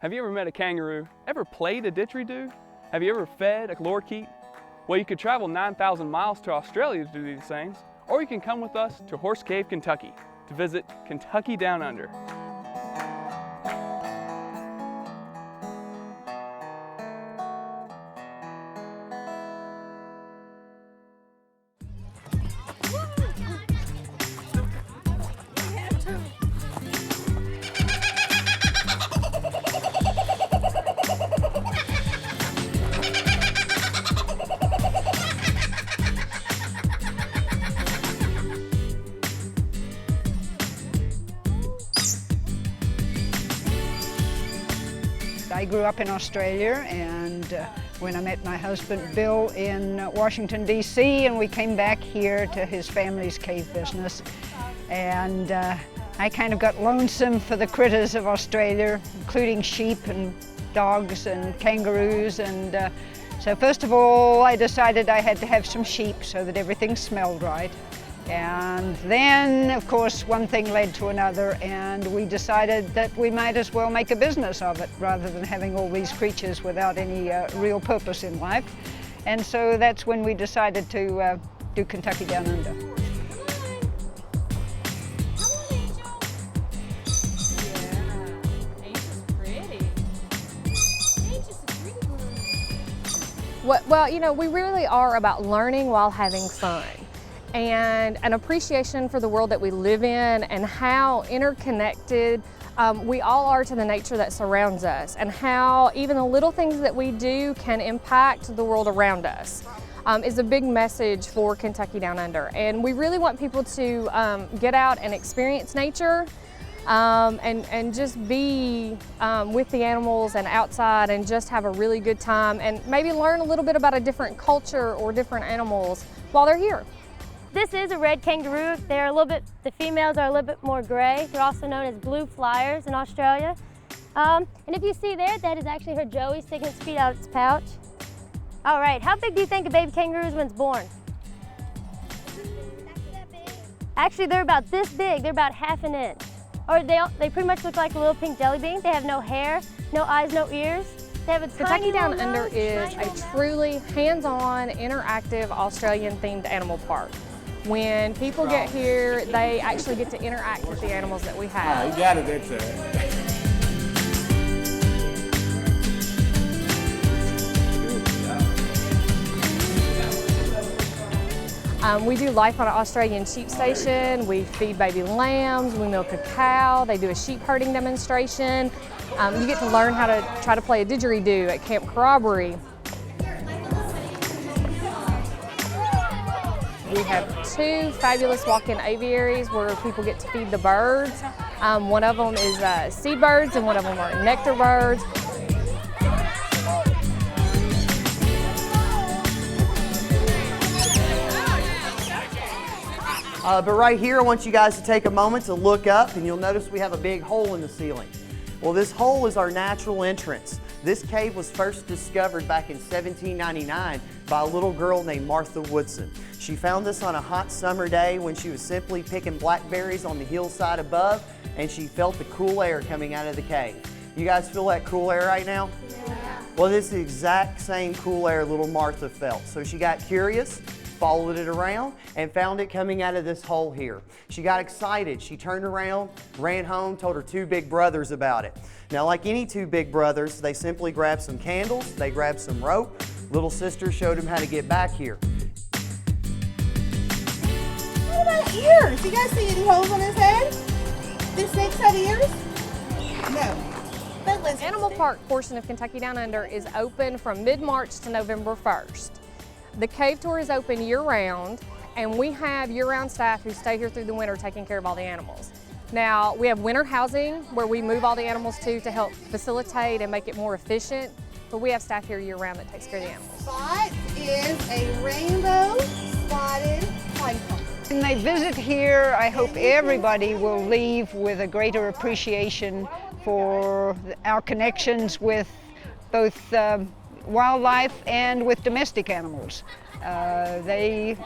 Have you ever met a kangaroo? Ever played a didgeridoo? Have you ever fed a lorikeet? Well, you could travel 9,000 miles to Australia to do these things, or you can come with us to Horse Cave, Kentucky to visit Kentucky Down Under. I grew up in Australia, and when I met my husband Bill in Washington, D.C., and we came back here to his family's cave business. And I kind of got lonesome for the critters of Australia, including sheep and dogs and kangaroos. And so first of all, I decided I had to have some sheep so that everything smelled right. And then, of course, one thing led to another, and we decided that we might as well make a business of it rather than having all these creatures without any real purpose in life. And so that's when we decided to do Kentucky Down Under. Well, you know, we really are about learning while having fun, and an appreciation for the world that we live in and how interconnected we all are to the nature that surrounds us, and how even the little things that we do can impact the world around us is a big message for Kentucky Down Under. And we really want people to get out and experience nature and just be with the animals and outside and just have a really good time, and maybe learn a little bit about a different culture or different animals while they're here. This is a red kangaroo. They're a little bit, the females are a little bit more gray. They're also known as blue flyers in Australia. And if you see there, that is actually her joey sticking its feet out of its pouch. All right, how big do you think a baby kangaroo is when it's born? Actually, they're about this big. They're about half an inch. Or they pretty much look like a little pink jelly bean. They have no hair, no eyes, no ears. They have a Kentucky tiny Down little Under nose, is tiny a little truly hands-on, interactive, Australian-themed animal park. When people get here, they actually get to interact with the animals that we have. You got it, that's it. We do life on an Australian sheep station. We feed baby lambs, we milk a cow, they do a sheep herding demonstration. You get to learn how to try to play a didgeridoo at Camp Corroboree. We have two fabulous walk-in aviaries where people get to feed the birds. One of them is seed birds and one of them are nectar birds. But right here, I want you guys to take a moment to look up, and you'll notice we have a big hole in the ceiling. Well, this hole is our natural entrance. This cave was first discovered back in 1799 by a little girl named Martha Woodson. She found this on a hot summer day when she was simply picking blackberries on the hillside above, and she felt the cool air coming out of the cave. You guys feel that cool air right now? Yeah. Well, this is the exact same cool air little Martha felt. So she got curious, followed it around, and found it coming out of this hole here. She got excited. She turned around, ran home, told her two big brothers about it. Now, like any two big brothers, they simply grabbed some candles, they grabbed some rope. Little sister showed them how to get back here. What about ears? You guys see any holes on his head? Do snakes have ears? No. The Animal Park portion of Kentucky Down Under is open from mid-March to November 1st. The cave tour is open year-round, and we have year-round staff who stay here through the winter taking care of all the animals. Now, we have winter housing where we move all the animals to help facilitate and make it more efficient, but we have staff here year-round that takes care of the animals. Spot is a rainbow spotted python. When they visit here, I hope everybody will leave with a greater appreciation for our connections with both wildlife and with domestic animals. They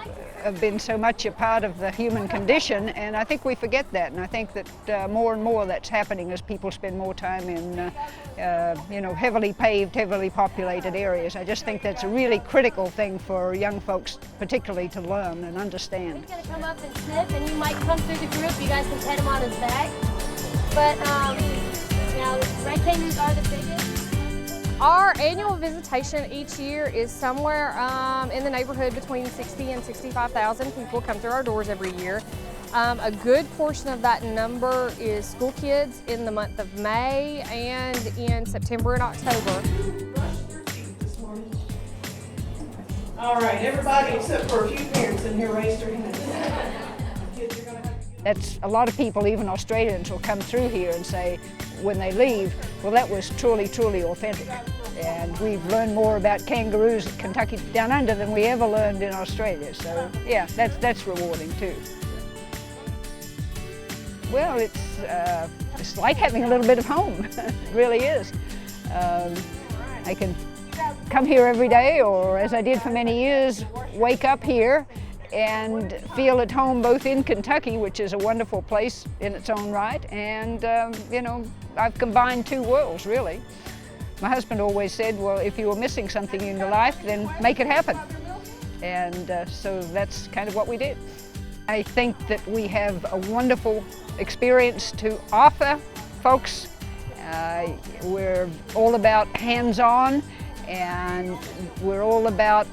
have been so much a part of the human condition, and I think we forget that. And I think that more and more that's happening as people spend more time in, heavily paved, heavily populated areas. I just think that's a really critical thing for young folks, particularly, to learn and understand. He's gonna come up and sniff, and you might come through the group. You guys can pet him on his back. But red kangaroos are the biggest. Our annual visitation each year is somewhere in the neighborhood between 60 and 65,000 people come through our doors every year. A good portion of that number is school kids in the month of May and in September and October. All right, everybody except for a few parents in here raised their hands. That's a lot of people, even Australians, will come through here and say, when they leave, well, that was truly, truly authentic. And we've learned more about kangaroos at Kentucky Down Under than we ever learned in Australia. So, yeah, that's rewarding too. Well, it's like having a little bit of home. It really is. I can come here every day, or as I did for many years, wake up here and feel at home both in Kentucky, which is a wonderful place in its own right, and I've combined two worlds, really. My husband always said, well, if you were missing something in your life, then make it happen. And so that's kind of what we did. I think that we have a wonderful experience to offer folks. We're all about hands-on, and we're all about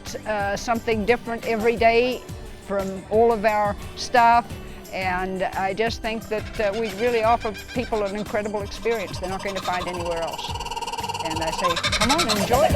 something different every day from all of our staff, and I just think that we really offer people an incredible experience they're not going to find anywhere else. And I say, come on, enjoy it.